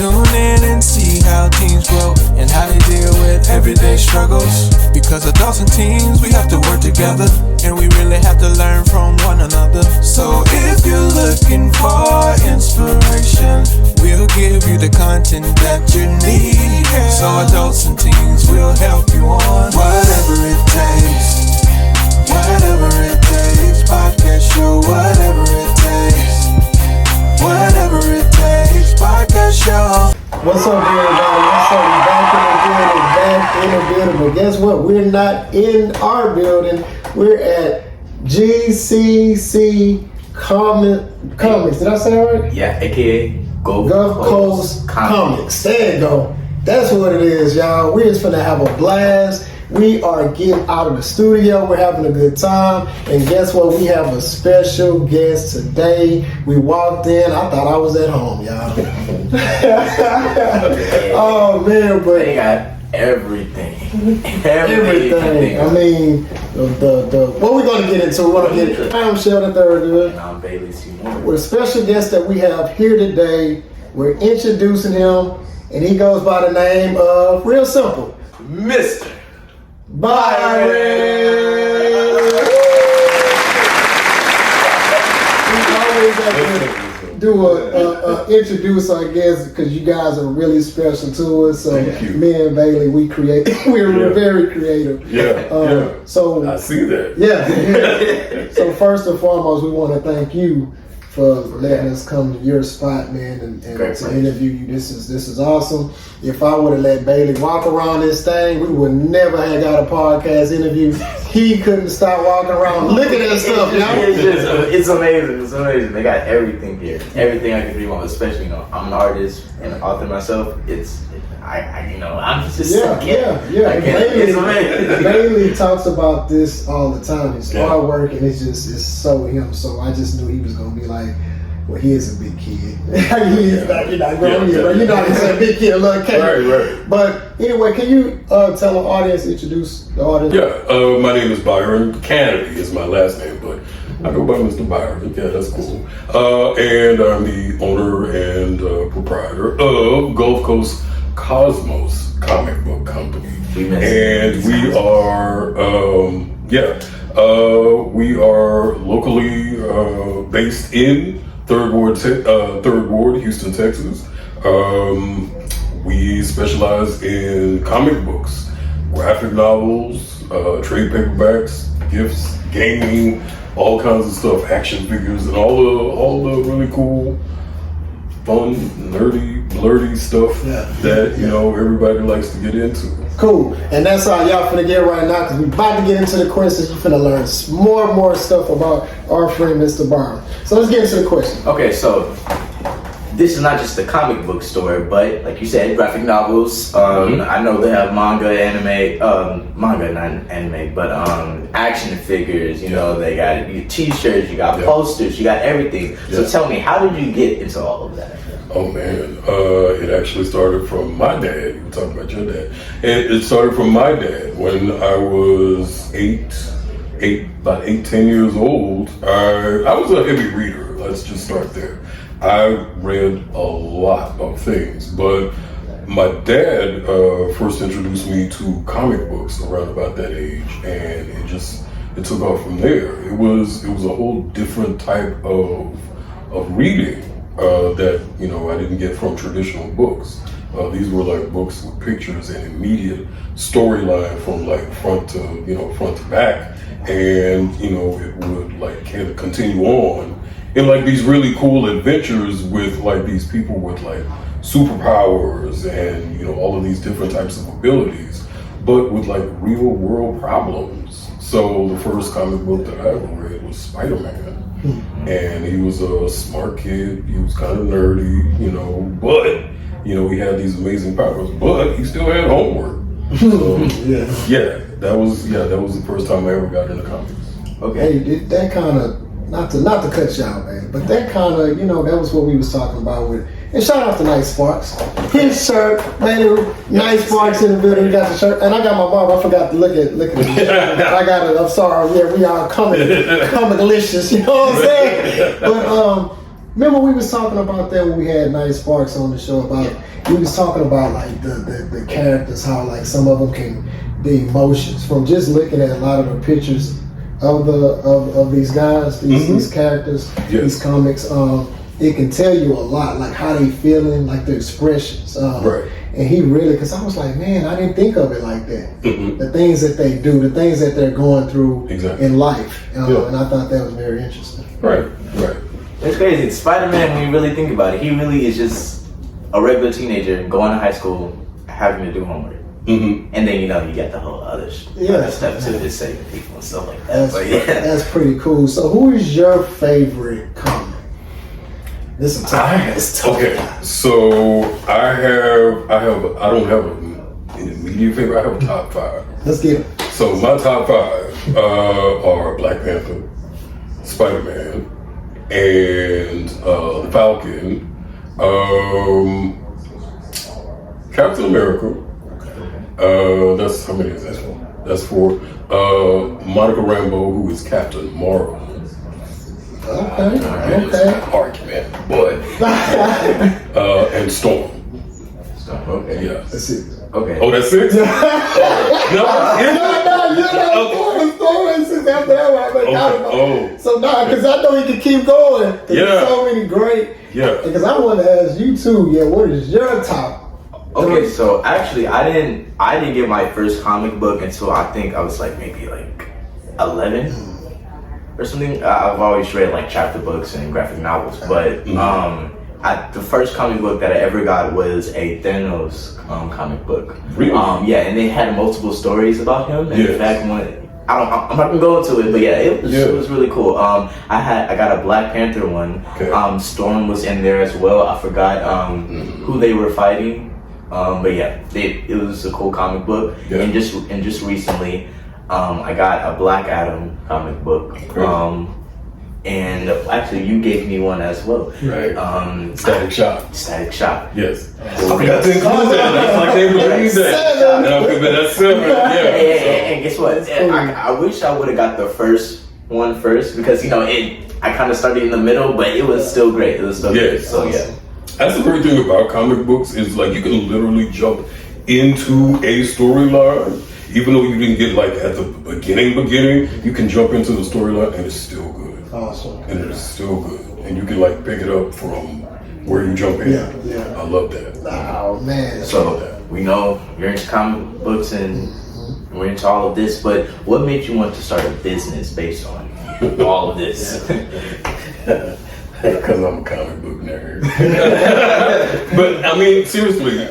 Tune in and see how teens grow and how they deal with everyday struggles. Because adults and teens, we have to work together, and we really have to learn from one another. So if you're looking for inspiration, we'll give you the content that you need. So adults and teens will help you on whatever it takes. Whatever it takes, podcast show, whatever it takes. Whatever it takes, podcast show. What's up, everybody? What's up? Back in the building. But guess what? We're not in our building. We're at GCC Comics. Did I say that right? Yeah, aka Gulf Coast Comics. There you go. That's what it is, y'all. We're just finna have a blast. We are getting out of the studio. We're having a good time. And guess what? We have a special guest today. We walked in. I thought I was at home, y'all. Oh, man. But they got everything. Everything. I mean, the what we're going to get into. We're going to get I'm Sheldon Thurgood. And I'm Bailey Seymour. With a special guest that we have here today. We're introducing him. And he goes by the name of, real simple, Mr. Byron. We always have to do a introduce our guests because you guys are really special to us. So me and Bailey, we're very creative. So I see that. Yeah. So first and foremost, we want to thank you for letting us come to your spot, man, and to interview you. This is awesome. If I would have let Bailey walk around this thing, we would never have got a podcast interview. He couldn't stop walking around looking at stuff, you know? It's amazing. It's amazing. They got everything here. Everything I can dream of, especially, I'm an artist and an author myself. I'm just it's amazing. Bailey talks about this all the time. His artwork, and it's so him. So I just knew he was gonna be like, well, he is a big kid. He's not growing yet, but you know he's a big kid, a little kid. Right. But anyway, can you tell the audience, introduce the audience? Yeah, my name is Byron. Kennedy is my last name, but I go by Mr. Byron. Yeah, that's cool. And I'm the owner and proprietor of Gulf Coast Cosmos Comic Book Company. And we are, we are locally based in Third Ward, Houston, Texas. We specialize in comic books, graphic novels, trade paperbacks, gifts, gaming, all kinds of stuff, action figures, and all the really cool, fun, nerdy, blurty stuff that everybody likes to get into. Cool, and that's all y'all finna get right now because we're about to get into the questions. You're finna learn more and more stuff about our friend Mr. Byron. So let's get into the question. Okay, so this is not just a comic book store, but like you said, graphic novels. I know they have manga, action figures. They got T-shirts, you got posters, you got everything. So tell me, how did you get into all of that? Oh man, it actually started from my dad. You were talking about your dad. It started from my dad when I was 10 years old. I was a heavy reader. Let's just start there. I read a lot of things, but my dad first introduced me to comic books around about that age, and it took off from there. It was a whole different type of reading that I didn't get from traditional books. These were like books with pictures and immediate storyline from like front to back, and it would like kind of continue on in like these really cool adventures with like these people with like superpowers and all of these different types of abilities, but with like real world problems. So the first comic book that I ever read was Spider-Man. And he was a smart kid. He was kind of nerdy, but he had these amazing powers. But he still had homework. So that was the first time I ever got into comics. Okay, hey, that kind of not to cut you out, man, but that kind of that was what we was talking about with. And shout out to Nice Sparks. His shirt, man, Nice Sparks in the building. He got the shirt, and I got my barb. I forgot to look at it. I got it. I'm sorry. Yeah, we are comic delicious. You know what I'm saying? But remember we was talking about that when we had Night Sparks on the show about we was talking about like the characters, how like some of them can the emotions from just looking at a lot of the pictures of these guys, these characters, these comics. It can tell you a lot, like how they feeling, like their expressions. Right. And he really, because I was like, man, I didn't think of it like that. The things that they do, the things that they're going through in life. And I thought that was very interesting. Right. It's crazy. Spider-Man, when you really think about it, he really is just a regular teenager going to high school, having to do homework. And then, you get the whole other stuff to just saving people and stuff like that. That's pretty cool. So who is your favorite comic? This is tough. Okay, so I don't have an immediate favorite. I have a top 5. Let's get it. So my top 5 are Black Panther, Spider-Man, and the Falcon, Captain America. That's how many is that for? That's for Monica Rambeau, who is Captain Marvel. Okay. Argument, but and Storm. Okay. Yeah. That's it. Okay. Oh, that's 6? No, Storm is 6 after that one. So because I know he can keep going. There's so many great. Yeah. Because I want to ask you too. Yeah, what is your top? Okay, so actually, I didn't get my first comic book until I think I was like maybe like 11. Or something. I've always read like chapter books and graphic novels, but the first comic book that I ever got was a Thanos comic book. Really? And they had multiple stories about him. And in fact, I'm not gonna go into it, but it was really cool. I got a Black Panther one. Okay. Storm was in there as well. I forgot who they were fighting, but it was a cool comic book. Yeah. And just recently. I got a Black Adam comic book, and actually you gave me one as well. Right. Static Shock. Yes. I forgot to include that. I can't believe that. That's 7. Yeah. And guess what? I wish I would have got the first one first because I kind of started in the middle, but it was still great. It was still good. So That's the great thing about comic books is like you can literally jump into a storyline. Even though you didn't get like at the beginning, you can jump into the storyline and it's still good. Awesome. And it's still good. And you can like pick it up from where you jump in. Yeah. I love that. Oh man. So we know you're into comic books and we're into all of this, but what made you want to start a business based on all of this? Because I'm a comic book nerd. But I mean, seriously,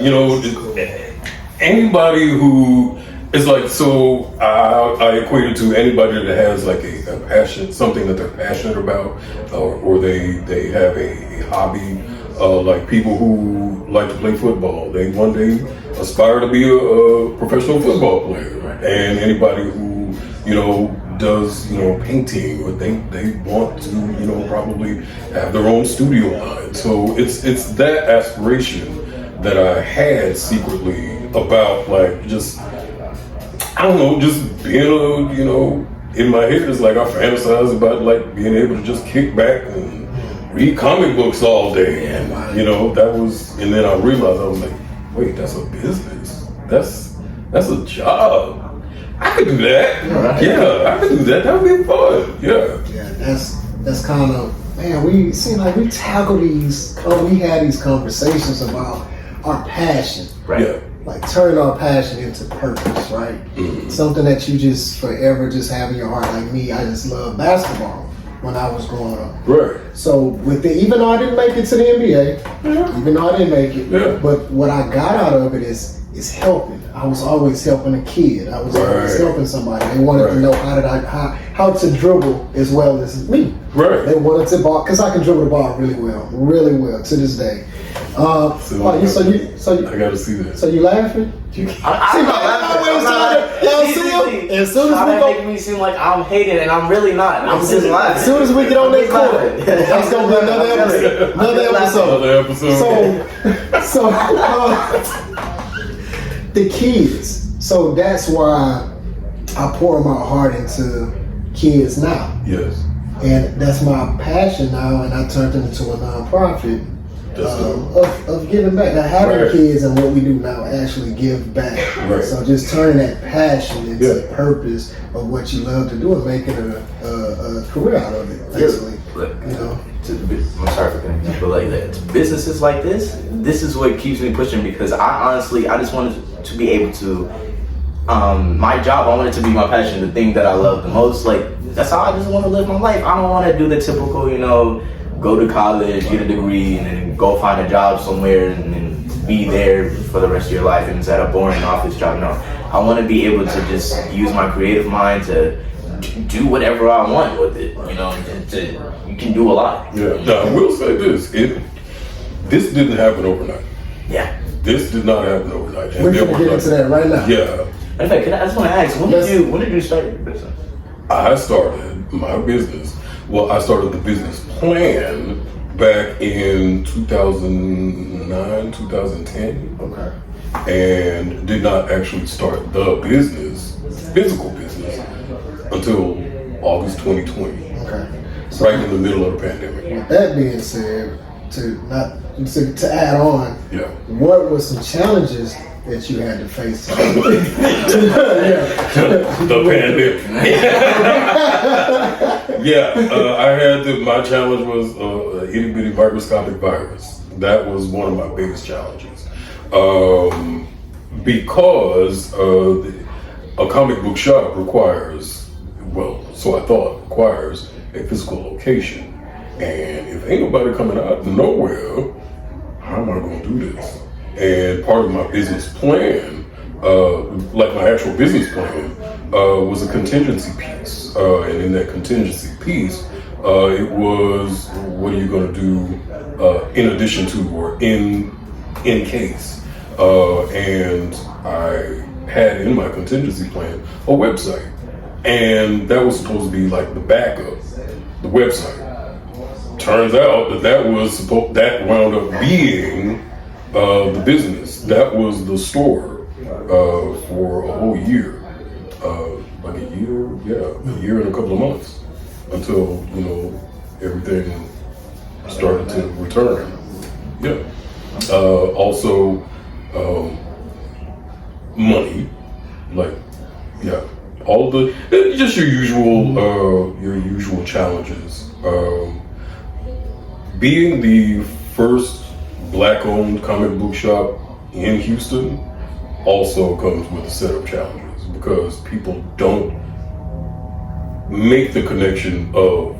anybody who it's like, so I equate it to anybody that has like a passion, something that they're passionate about, or they have a hobby, like people who like to play football. They one day aspire to be a professional football player. And anybody who, does, painting, or they want to, probably have their own studio line. So it's that aspiration that I had secretly about like just, I don't know, just being in my head is like I fantasize about like being able to just kick back and read comic books all day. And that was, and then I realized I was like, wait, that's a business. That's a job. I could do that. Right. Yeah, I could do that. That would be fun. Yeah, that's kind of, man, we seem like we tackle we had these conversations about our passion. Right. Yeah. Like turn our passion into purpose, right? Something that you just forever just have in your heart. Like me, I just love basketball when I was growing up. Right. So even though I didn't make it to the NBA, even though I didn't make it, but what I got out of it is helping. I was always helping a kid. I was always helping somebody. They wanted to know how to dribble as well as me. Right. They wanted to ball because I can dribble the ball really well to this day. I gotta see that. So you laughing? As soon as we make me seem like I'm hating and I'm really not. I'm just laughing. As soon as we get on that court, that's gonna be another episode. So the kids. So that's why I pour my heart into kids now. Yes. And that's my passion now, and I turned it into a nonprofit of giving back. Now, having kids and what we do now actually give back. Right. So just turning that passion into purpose of what you love to do and making it a career out of it, basically. You know. I'm sorry for cutting you, but like businesses like this is what keeps me pushing, because I just wanted to be able to, my job, I want it to be my passion, the thing that I love the most. Like, that's how I just want to live my life. I don't want to do the typical, go to college, get a degree, and then go find a job somewhere and then be there for the rest of your life and it's at a boring office job. No, I want to be able to just use my creative mind to do whatever I want with it. You can do a lot. Yeah. Now, I will say this: this didn't happen overnight. Yeah. This did not happen overnight. We're going to get into that right now. Yeah. In fact, I just want to ask, when did you start your business? I started my business. Well, I started the business plan back in 2009, 2010. Okay. And did not actually start the business, physical business, until August 2020. Okay. So right in the middle of the pandemic. With that being said, to add on, what were some challenges that you had to face? The pandemic. My challenge was an itty bitty microscopic virus. That was one of my biggest challenges. Because a comic book shop requires a physical location. And if ain't nobody coming out of nowhere, how am I going to do this? And part of my business plan, like my actual business plan, was a contingency piece. And in that contingency piece, it was, what are you going to do in addition to or in case? And I had in my contingency plan a website. And that was supposed to be like the backup, the website. Turns out that wound up being the business. That was the store for a whole year. A year and a couple of months until, everything started to return. Yeah. Also, money, all the just your usual challenges. Being the first Black-owned comic book shop in Houston also comes with a set of challenges because people don't make the connection of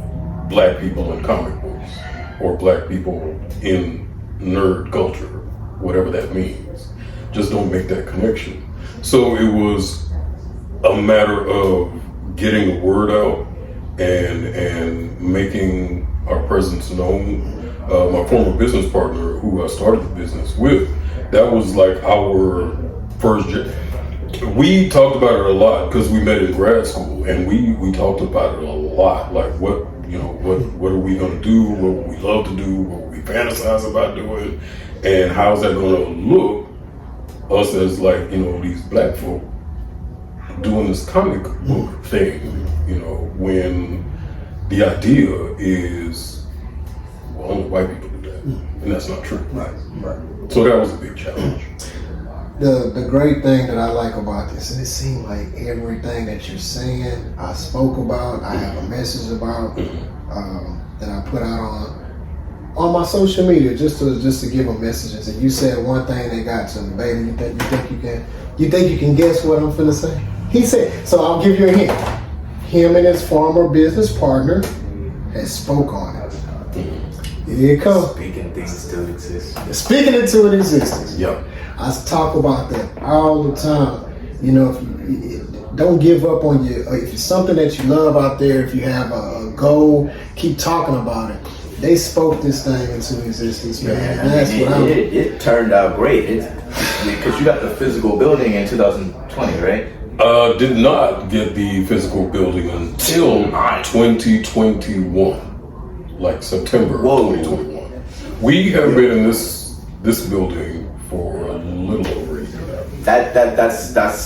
Black people in comic books or Black people in nerd culture, whatever that means. Just don't make that connection. So it was a matter of getting the word out and making our presence known. My former business partner, who I started the business with, that was like our first. We talked about it a lot because we met in grad school, and we talked about it a lot. Like what are we gonna do? What would we love to do? What would we fantasize about doing? And how's that gonna look? Us as these Black folk doing this comic book thing, when the idea is only white people do that, and that's not true. Right. So that was a big challenge. The great thing that I like about this, and it seemed like everything that you're saying, I spoke about, I have a message about, that I put out on my social media just to give them messages. And you said one thing that got to me, baby. You think you can guess what I'm finna say? He said, so I'll give you a hint. Him and his former business partner has spoke on it. Here it comes. Speaking things to exist. Speaking it to existence. Yep. I talk about that all the time. Don't give up on you. If it's something that you love out there, if you have a goal, keep talking about it. They spoke this thing into existence, man. It turned out great. Because you got the physical building in 2020, right? Did not get the physical building until 2021. Like September 2021. We have been in this building for a little over a year now.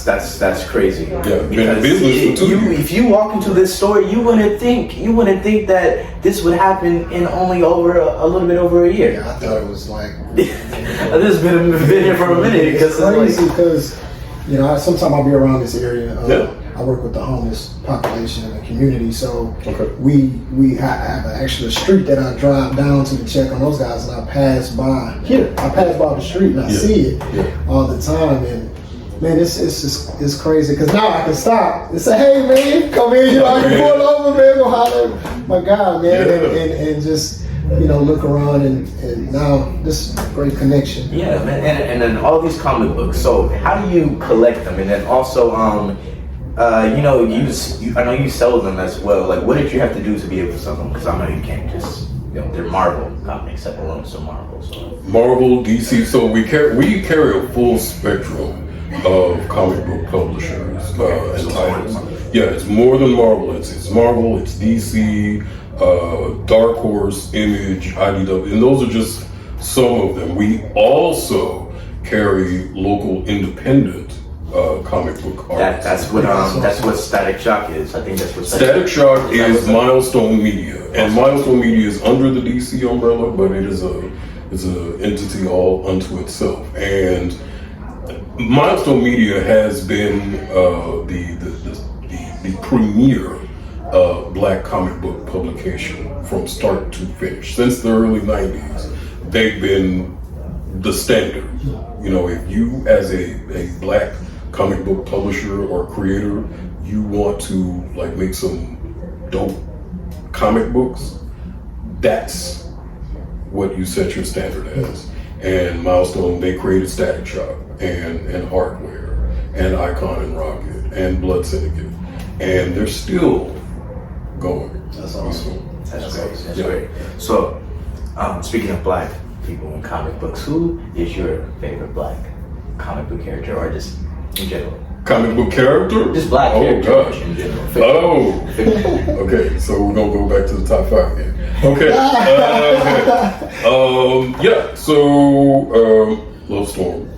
That's crazy. Yeah, been in business for 2 years. If you walk into this store, you wouldn't think that this would happen in only over a little bit over a year. Yeah, I thought it was like this has been here for a minute because it's crazy because sometimes I'll be around this area. I work with the homeless population in the community, so we have actually a street that I drive down to check on those guys, and I pass by the street and I see it all the time, and man, it's crazy because now I can stop and say, hey man, come in, I can pull over, man, go holler at my guy, man, and just look around and now this is a great connection. Yeah, man, and then all these comic books. So how do you collect them, and then also I know you sell them as well. Like, what did you have to do to be able to sell them? Because I know you can't just, they're Marvel comics that belong to Marvel. So Marvel, DC. So we carry a full spectrum of comic book publishers and titles. Yeah, it's more than Marvel. It's Marvel, it's DC, Dark Horse, Image, IDW, and those are just some of them. We also carry local independent comic book artists. That's what Static Shock is. I think that's what Static Shock is. Milestone Media, and Milestone Media is under the DC umbrella, but it is a entity all unto itself. And Milestone Media has been the premier black comic book publication from start to finish since the early '90s. They've been the standard. If you as a black comic book publisher or creator, you want to make some dope comic books, that's what you set your standard as. And Milestone, they created Static Shock and Hardware and Icon and Rocket and Blood Syndicate, and they're still going. That's awesome. That's great. So speaking of black people in comic books, who is your favorite black comic book character or just in general? Comic book character? Just black character gosh. In general. Okay, so we're gonna go back to the top 5 again. Okay. Love Storm.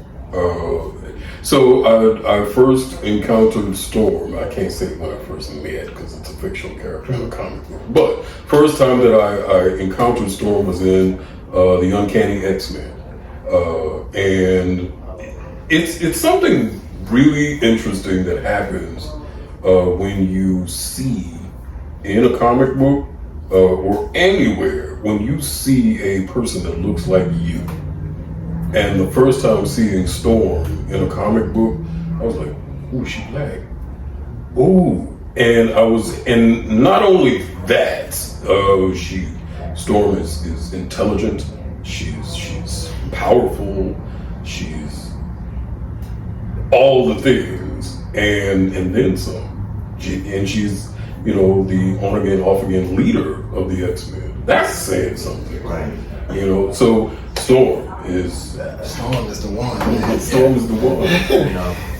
So I first encountered Storm. I can't say when I first met because it's a fictional character in a comic book. But first time that I encountered Storm was in the Uncanny X-Men, and it's something really interesting that happens when you see in a comic book or anywhere, when you see a person that looks like you. And the first time seeing Storm in a comic book, I was like, ooh, she black. Ooh. And not only that, Storm is intelligent, she's powerful, she's all the things, and then some. She's, the on again, off again leader of the X-Men. That's saying something, right? So Storm is the one. Man. Storm is the one.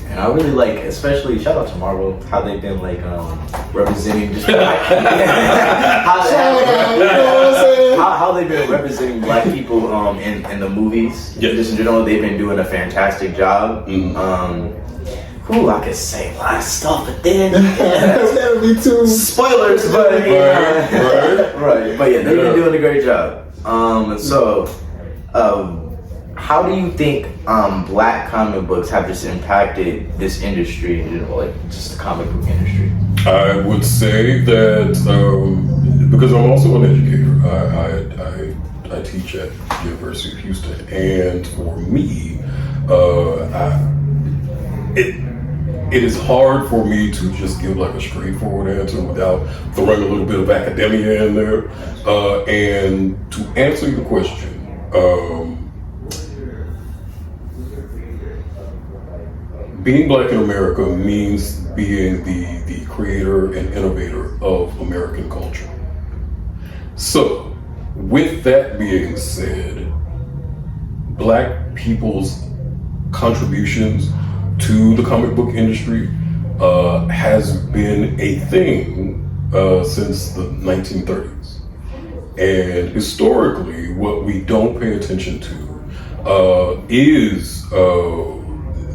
And I really like, especially shout out to Marvel, how they've been representing just how they've been representing black people in the movies. Yes. Just in general, they've been doing a fantastic job. Mm-hmm. I could say a lot of stuff, but then that'll be too spoilers. But right. But yeah, they've been doing a great job. How do you think black comic books have just impacted this industry in general, just the comic book industry? I would say that because I'm also an educator, I teach at the University of Houston, and for me, it is hard for me to just give a straightforward answer without throwing a little bit of academia in there. And to answer your question, being black in America means being the creator and innovator of American culture. So, with that being said, black people's contributions to the comic book industry has been a thing since the 1930s. And historically, what we don't pay attention to is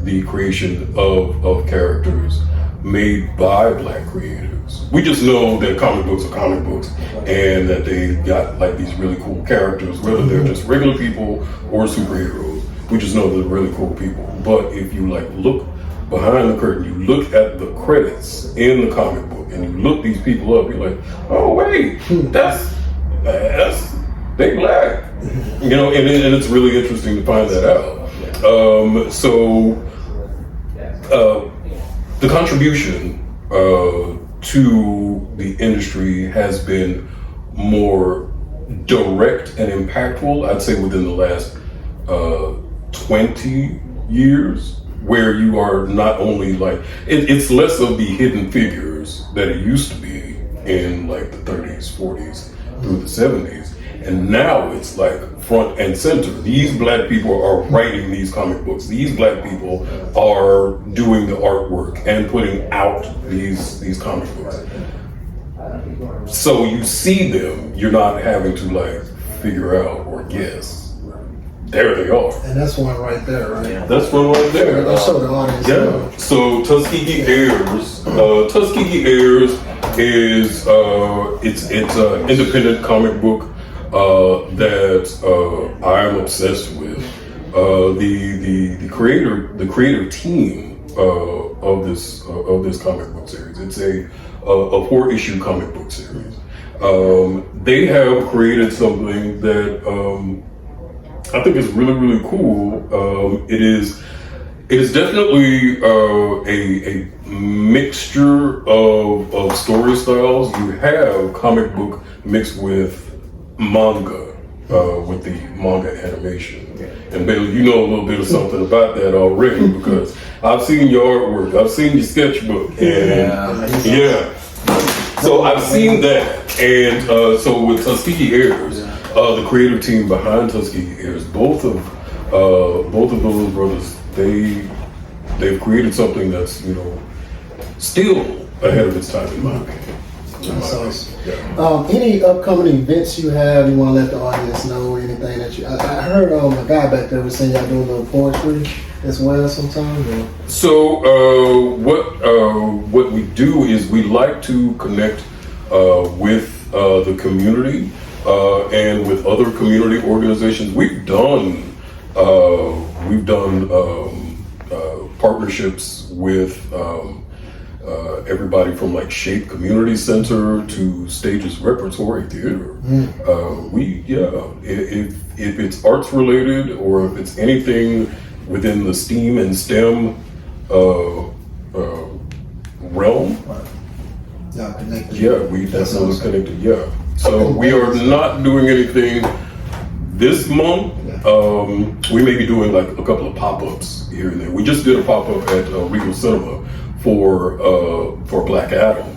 the creation of characters made by Black creators. We just know that comic books are comic books, and that they got like these really cool characters, whether they're just regular people or superheroes. We just know they're really cool people. But if you like look behind the curtain, you look at the credits in the comic book, and you look these people up, you're like, oh wait, that's they Black, you know, and it's really interesting to find that out. The contribution to the industry has been more direct and impactful, I'd say, within the last 20 years, where you are not only like, it's less of the hidden figures that it used to be in like the 30s, 40s through the 70s. And now it's like front and center. These Black people are writing these comic books. These Black people are doing the artwork and putting out these comic books. So you see them, you're not having to like figure out or guess. There they are. And that's one right there, right? Yeah. That's one right there. I'll show the audience. Yeah. So Tuskegee Heirs. Tuskegee Heirs is it's an independent comic book that I am obsessed with. The creator team of this comic book series. It's a 4-issue comic book series. They have created something that I think is really, really cool. It is definitely a mixture of story styles. You have comic book mixed with manga, with the manga animation. And Bailey, you know a little bit of something about that already, because I've seen your artwork, I've seen your sketchbook, and yeah. So I've seen that, and so with Tuskegee Heirs, the creative team behind Tuskegee Heirs, both of those brothers, they've created something that's, you know, still ahead of its time in my opinion. That's awesome. Yeah. Any upcoming events you have you want to let the audience know? Anything that you? I heard a guy back there was saying y'all doing a little poetry as well sometimes. Or? So what we do is we like to connect with the community and with other community organizations. We've done partnerships with everybody from like Shape Community Center to Stages Repertory Theater. If it's arts related or if it's anything within the STEAM and STEM realm, we definitely connected. Yeah. So we are not doing anything this month. We may be doing like a couple of pop-ups here and there. We just did a pop-up at Regal Cinema for Black Adam,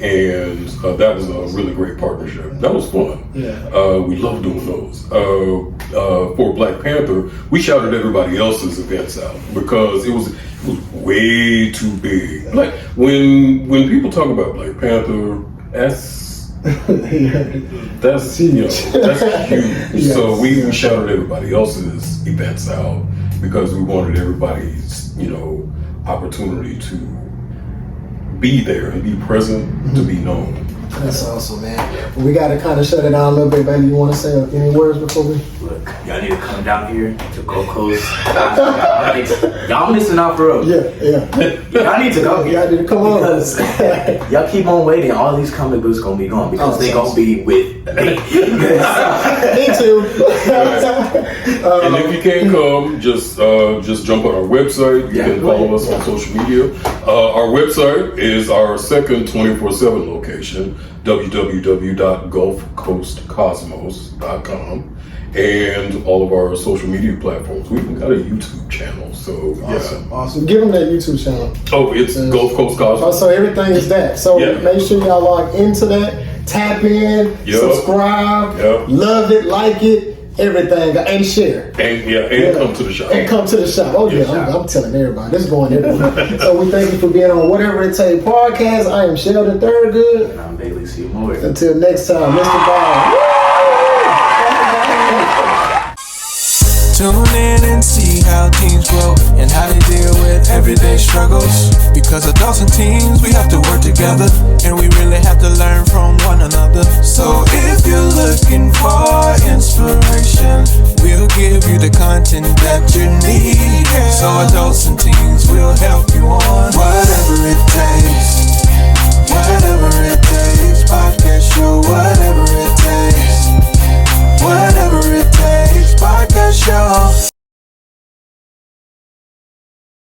and that was a really great partnership. That was fun. We love doing those. For Black Panther, we shouted everybody else's events out because it was way too big. Like when people talk about Black Panther, that's huge. That's huge. Yes. So we shouted everybody else's events out because we wanted everybody's, you know, opportunity to be there and be present, to be known. That's awesome, man. Well, we got to kind of shut it down a little bit, baby. You want to say any words before we? Look, y'all need to come down here to Gold Coast. Y'all missing out for real. Yeah. Y'all need to go. Y'all need to come on. Because y'all keep on waiting. All these comic books gonna be gone because they gonna be with me. Me too. And if you can't come, just jump on our website. You can follow us on social media. Our website is our second 24/7 location, www.gulfcoastcosmos.com, and all of our social media platforms. We've even got a YouTube channel, so awesome. Give them that YouTube channel. Oh, it's Gulf Coast Cosmos. So everything is that. So make sure y'all log into that, tap in, subscribe, love it, like it, everything, and share. And come to the shop. And come to the shop. Oh yeah, I'm telling everybody. This is going everywhere. So we thank you for being on Whatever It Takes podcast. I am Sheldon Thurgood. And I'm Bailey Seymour. Until next time, Mr. Byron. Tune in and see how teens grow and how they deal with everyday struggles. Because adults and teens, we have to work together, and we really have to learn from one another. So if you're looking for inspiration, we'll give you the content that you need. So adults and teens will help